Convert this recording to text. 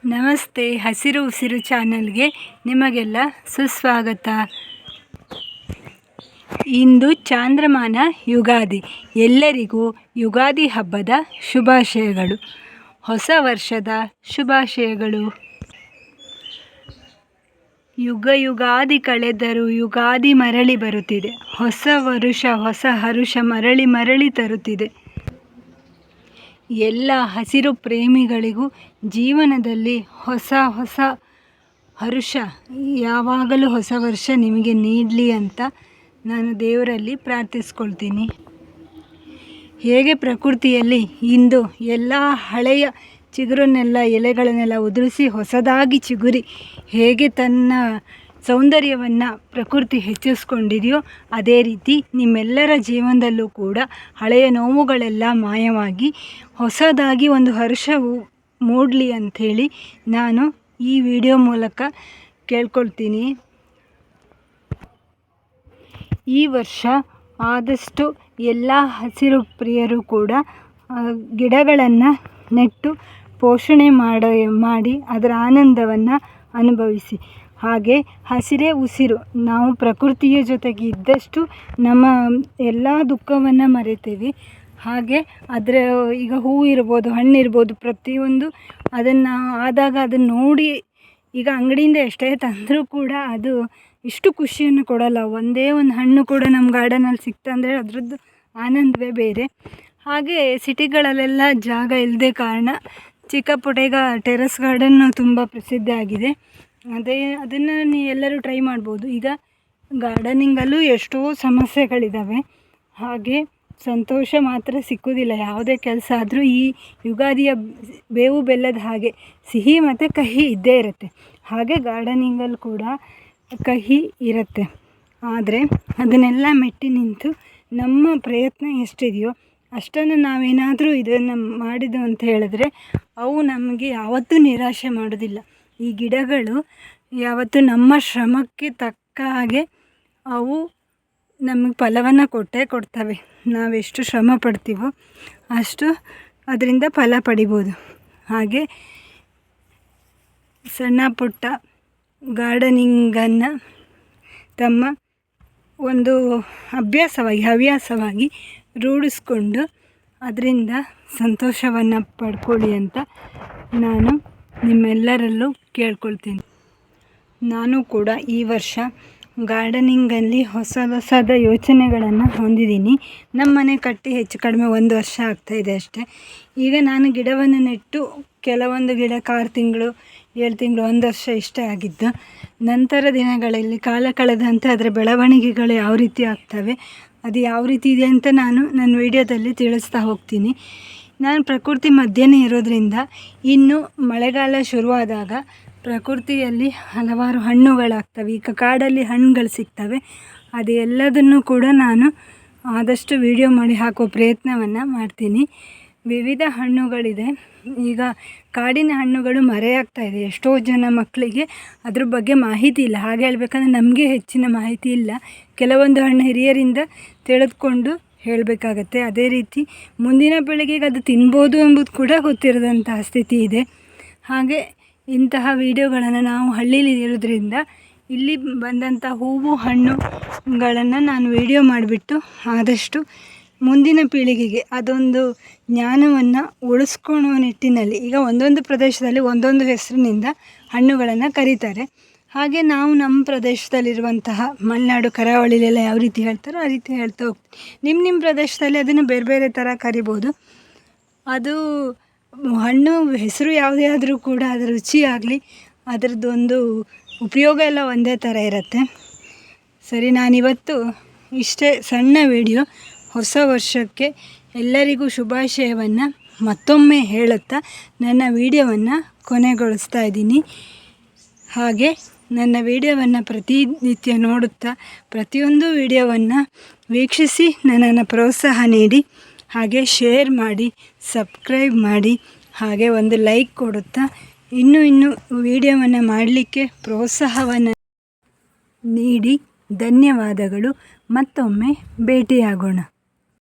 ನಮಸ್ತೆ, ಹಸಿರು ಉಸಿರು ಚಾನಲ್ಗೆ ನಿಮಗೆಲ್ಲ ಸುಸ್ವಾಗತ. ಇಂದು ಚಾಂದ್ರಮಾನ ಯುಗಾದಿ. ಎಲ್ಲರಿಗೂ ಯುಗಾದಿ ಹಬ್ಬದ ಶುಭಾಶಯಗಳು, ಹೊಸ ವರ್ಷದ ಶುಭಾಶಯಗಳು. ಯುಗಾದಿ ಕಳೆದರೂ ಯುಗಾದಿ ಮರಳಿ ಬರುತ್ತಿದೆ. ಹೊಸ ವರುಷ ಹೊಸ ಹರುಷ ಮರಳಿ ತರುತ್ತಿದೆ. ಎಲ್ಲ ಹಸಿರು ಪ್ರೇಮಿಗಳಿಗೂ ಜೀವನದಲ್ಲಿ ಹೊಸ ಹರುಷ, ಯಾವಾಗಲೂ ಹೊಸ ವರ್ಷ ನಿಮಗೆ ನೀಡಲಿ ಅಂತ ನಾನು ದೇವರಲ್ಲಿ ಪ್ರಾರ್ಥಿಸ್ಕೊಳ್ತೀನಿ. ಹೇಗೆ ಪ್ರಕೃತಿಯಲ್ಲಿ ಇಂದು ಎಲ್ಲ ಹಳೆಯ ಚಿಗುರನ್ನೆಲ್ಲ ಎಲೆಗಳನ್ನೆಲ್ಲ ಉದುರಿಸಿ ಹೊಸದಾಗಿ ಚಿಗುರಿ ಹೇಗೆ ತನ್ನ ಸೌಂದರ್ಯವನ್ನು ಪ್ರಕೃತಿ ಹೆಚ್ಚಿಸ್ಕೊಂಡಿದೆಯೋ, ಅದೇ ರೀತಿ ನಿಮ್ಮೆಲ್ಲರ ಜೀವನದಲ್ಲೂ ಕೂಡ ಹಳೆಯ ನೋವುಗಳೆಲ್ಲ ಮಾಯವಾಗಿ ಹೊಸದಾಗಿ ಒಂದು ಹರ್ಷವು ಮೂಡಲಿ ಅಂಥೇಳಿ ನಾನು ಈ ವಿಡಿಯೋ ಮೂಲಕ ಕೇಳ್ಕೊಳ್ತೀನಿ. ಈ ವರ್ಷ ಆದಷ್ಟು ಎಲ್ಲ ಹಸಿರು ಪ್ರಿಯರು ಕೂಡ ಗಿಡಗಳನ್ನು ನೆಟ್ಟು ಪೋಷಣೆ ಮಾಡಿ ಅದರ ಆನಂದವನ್ನು ಅನುಭವಿಸಿ. ಹಾಗೆ ಹಸಿರೇ ಉಸಿರು. ನಾವು ಪ್ರಕೃತಿಯ ಜೊತೆಗೆ ಇದ್ದಷ್ಟು ನಮ್ಮ ಎಲ್ಲ ದುಃಖವನ್ನು ಮರೆತೇವೆ. ಹಾಗೆ ಅದರ ಈಗ ಹೂವು ಇರ್ಬೋದು, ಹಣ್ಣಿರ್ಬೋದು, ಪ್ರತಿಯೊಂದು ಅದನ್ನು ಆದಾಗ ಅದನ್ನು ನೋಡಿ, ಈಗ ಅಂಗಡಿಯಿಂದ ಎಷ್ಟೇ ತಂದರೂ ಕೂಡ ಅದು ಇಷ್ಟು ಖುಷಿಯನ್ನು ಕೊಡಲ್ಲ. ಒಂದೇ ಒಂದು ಹಣ್ಣು ಕೂಡ ನಮ್ಮ ಗಾರ್ಡನಲ್ಲಿ ಸಿಕ್ತಂದರೆ ಅದರದ್ದು ಆನಂದವೇ ಬೇರೆ. ಹಾಗೆ ಸಿಟಿಗಳಲ್ಲೆಲ್ಲ ಜಾಗ ಇಲ್ಲದೆ ಕಾರಣ ಚಿಕ್ಕ ಪುಟ್ಟಗ ಟೆರೆಸ್ ಗಾರ್ಡನ್ನು ತುಂಬ ಪ್ರಸಿದ್ಧ ಆಗಿದೆ. ಅದನ್ನು ಎಲ್ಲರೂ ಟ್ರೈ ಮಾಡ್ಬೋದು. ಈಗ ಗಾರ್ಡನಿಂಗಲ್ಲೂ ಎಷ್ಟೋ ಸಮಸ್ಯೆಗಳಿದ್ದಾವೆ. ಹಾಗೆ ಸಂತೋಷ ಮಾತ್ರ ಸಿಕ್ಕುವುದಿಲ್ಲ. ಯಾವುದೇ ಕೆಲಸ ಆದರೂ ಈ ಯುಗಾದಿಯ ಬೇವು ಬೆಲ್ಲದ ಹಾಗೆ ಸಿಹಿ ಮತ್ತು ಕಹಿ ಇದ್ದೇ ಇರುತ್ತೆ. ಹಾಗೆ ಗಾರ್ಡನಿಂಗಲ್ಲಿ ಕೂಡ ಕಹಿ ಇರುತ್ತೆ. ಆದರೆ ಅದನ್ನೆಲ್ಲ ಮೆಟ್ಟಿ ನಿಂತು ನಮ್ಮ ಪ್ರಯತ್ನ ಎಷ್ಟಿದೆಯೋ ಅಷ್ಟನ್ನು ನಾವೇನಾದರೂ ಇದನ್ನು ಮಾಡಿದ್ದು ಅಂತ ಹೇಳಿದ್ರೆ ಅವು ನಮಗೆ ಯಾವತ್ತೂ ನಿರಾಶೆ ಮಾಡೋದಿಲ್ಲ. ಈ ಗಿಡಗಳು ಯಾವತ್ತೂ ನಮ್ಮ ಶ್ರಮಕ್ಕೆ ತಕ್ಕ ಹಾಗೆ ಅವು ನಮಗೆ ಫಲವನ್ನು ಕೊಡ್ತವೆ. ನಾವೆಷ್ಟು ಶ್ರಮ ಪಡ್ತೀವೋ ಅಷ್ಟು ಅದರಿಂದ ಫಲ ಪಡಿಬೋದು. ಹಾಗೆ ಸಣ್ಣ ಪುಟ್ಟ ಗಾರ್ಡನಿಂಗನ್ನು ತಮ್ಮ ಒಂದು ಹವ್ಯಾಸವಾಗಿ ರೂಢಿಸ್ಕೊಂಡು ಅದರಿಂದ ಸಂತೋಷವನ್ನು ಪಡ್ಕೊಳ್ಳಿ ಅಂತ ನಾನು ನಿಮ್ಮೆಲ್ಲರಲ್ಲೂ ಕೇಳ್ಕೊಳ್ತೀನಿ. ನಾನು ಕೂಡ ಈ ವರ್ಷ ಗಾರ್ಡನಿಂಗಲ್ಲಿ ಹೊಸದ ಯೋಚನೆಗಳನ್ನು ಹೊಂದಿದ್ದೀನಿ. ನಮ್ಮ ಮನೆ ಕಟ್ಟಿ ಹೆಚ್ಚು ಕಡಿಮೆ 1 ವರ್ಷ ಆಗ್ತಾಯಿದೆ ಅಷ್ಟೇ. ಈಗ ನಾನು ಗಿಡವನ್ನು ನೆಟ್ಟು ಕೆಲವೊಂದು ಗಿಡ 6 ತಿಂಗಳು 7 ತಿಂಗಳು 1 ವರ್ಷ ಇಷ್ಟೇ ಆಗಿದ್ದು. ನಂತರ ದಿನಗಳಲ್ಲಿ ಕಾಲ ಕಳೆದಂತೆ ಅದರ ಬೆಳವಣಿಗೆಗಳು ಯಾವ ರೀತಿ ಆಗ್ತವೆ, ಅದು ಯಾವ ರೀತಿ ಇದೆ ಅಂತ ನಾನು ನನ್ನ ವಿಡಿಯೋದಲ್ಲಿ ತಿಳಿಸ್ತಾ ಹೋಗ್ತೀನಿ. ನಾನು ಪ್ರಕೃತಿ ಮಧ್ಯೆನೇ ಇರೋದ್ರಿಂದ ಇನ್ನು ಮಳೆಗಾಲ ಶುರುವಾದಾಗ ಪ್ರಕೃತಿಯಲ್ಲಿ ಹಲವಾರು ಹಣ್ಣುಗಳಾಗ್ತವೆ. ಈಗ ಕಾಡಲ್ಲಿ ಹಣ್ಣುಗಳು ಸಿಗ್ತವೆ. ಅದು ಎಲ್ಲದನ್ನು ಕೂಡ ನಾನು ಆದಷ್ಟು ವಿಡಿಯೋ ಮಾಡಿ ಹಾಕೋ ಪ್ರಯತ್ನವನ್ನು ಮಾಡ್ತೀನಿ. ವಿವಿಧ ಹಣ್ಣುಗಳಿದೆ. ಈಗ ಕಾಡಿನ ಹಣ್ಣುಗಳು ಮರೆಯಾಗ್ತಾಯಿದೆ. ಎಷ್ಟೋ ಜನ ಮಕ್ಕಳಿಗೆ ಅದ್ರ ಬಗ್ಗೆ ಮಾಹಿತಿ ಇಲ್ಲ. ಹಾಗೆ ಹೇಳ್ಬೇಕಂದ್ರೆ ನಮಗೆ ಹೆಚ್ಚಿನ ಮಾಹಿತಿ ಇಲ್ಲ. ಕೆಲವೊಂದು ಹಣ್ಣು ಹಿರಿಯರಿಂದ ತಿಳಿದುಕೊಂಡು ಹೇಳಬೇಕಾಗತ್ತೆ. ಅದೇ ರೀತಿ ಮುಂದಿನ ಪೀಳಿಗೆಗೆ ಅದು ತಿನ್ಬೋದು ಎಂಬುದು ಕೂಡ ಗೊತ್ತಿರದಂತಹ ಸ್ಥಿತಿ ಇದೆ. ಹಾಗೆ ಇಂತಹ ವಿಡಿಯೋಗಳನ್ನು ನಾವು ಹಳ್ಳೀಲಿ ಇರೋದ್ರಿಂದ ಇಲ್ಲಿ ಬಂದಂಥ ಹೂವು ಹಣ್ಣುಗಳನ್ನು ನಾನು ವಿಡಿಯೋ ಮಾಡಿಬಿಟ್ಟು ಆದಷ್ಟು ಮುಂದಿನ ಪೀಳಿಗೆಗೆ ಅದೊಂದು ಜ್ಞಾನವನ್ನು ಉಳಿಸ್ಕೊಳ್ಳುವ ನಿಟ್ಟಿನಲ್ಲಿ, ಈಗ ಒಂದೊಂದು ಪ್ರದೇಶದಲ್ಲಿ ಒಂದೊಂದು ಹೆಸರಿನಿಂದ ಹಣ್ಣುಗಳನ್ನು ಕರೀತಾರೆ. ಹಾಗೆ ನಾವು ನಮ್ಮ ಪ್ರದೇಶದಲ್ಲಿರುವಂತಹ ಮಲೆನಾಡು ಕರಾವಳಿಲೆಲ್ಲ ಯಾವ ರೀತಿ ಹೇಳ್ತಾರೋ ಆ ರೀತಿ ಹೇಳ್ತಾ ಹೋಗ್ತೀವಿ. ನಿಮ್ಮ ಪ್ರದೇಶದಲ್ಲಿ ಅದನ್ನು ಬೇರೆ ಥರ ಕರಿಬೋದು. ಅದು ಹಣ್ಣು ಹೆಸರು ಯಾವುದೇ ಆದರೂ ಕೂಡ ಅದರ ರುಚಿ ಆಗಲಿ, ಅದರದ್ದೊಂದು ಉಪಯೋಗ ಎಲ್ಲ ಒಂದೇ ಥರ ಇರುತ್ತೆ. ಸರಿ, ನಾನಿವತ್ತು ಇಷ್ಟೇ ಸಣ್ಣ ವಿಡಿಯೋ. ಹೊಸ ವರ್ಷಕ್ಕೆ ಎಲ್ಲರಿಗೂ ಶುಭಾಶಯವನ್ನು ಮತ್ತೊಮ್ಮೆ ಹೇಳುತ್ತಾ ನನ್ನ ವಿಡಿಯೋವನ್ನು ಕೊನೆಗೊಳಿಸ್ತಾ ಇದ್ದೀನಿ. ಹಾಗೆ ನನ್ನ ವಿಡಿಯೋವನ್ನು ಪ್ರತಿನಿತ್ಯ ನೋಡುತ್ತಾ ಪ್ರತಿಯೊಂದು ವಿಡಿಯೋವನ್ನು ವೀಕ್ಷಿಸಿ ನನ್ನನ್ನು ಪ್ರೋತ್ಸಾಹ ನೀಡಿ, ಹಾಗೆ ಶೇರ್ ಮಾಡಿ, ಸಬ್ಸ್ಕ್ರೈಬ್ ಮಾಡಿ, ಹಾಗೆ ಒಂದು ಲೈಕ್ ಕೊಡುತ್ತಾ ಇನ್ನೂ ವಿಡಿಯೋವನ್ನು ಮಾಡಲಿಕ್ಕೆ ಪ್ರೋತ್ಸಾಹವನ್ನು ನೀಡಿ. ಧನ್ಯವಾದಗಳು. ಮತ್ತೊಮ್ಮೆ ಭೇಟಿಯಾಗೋಣ.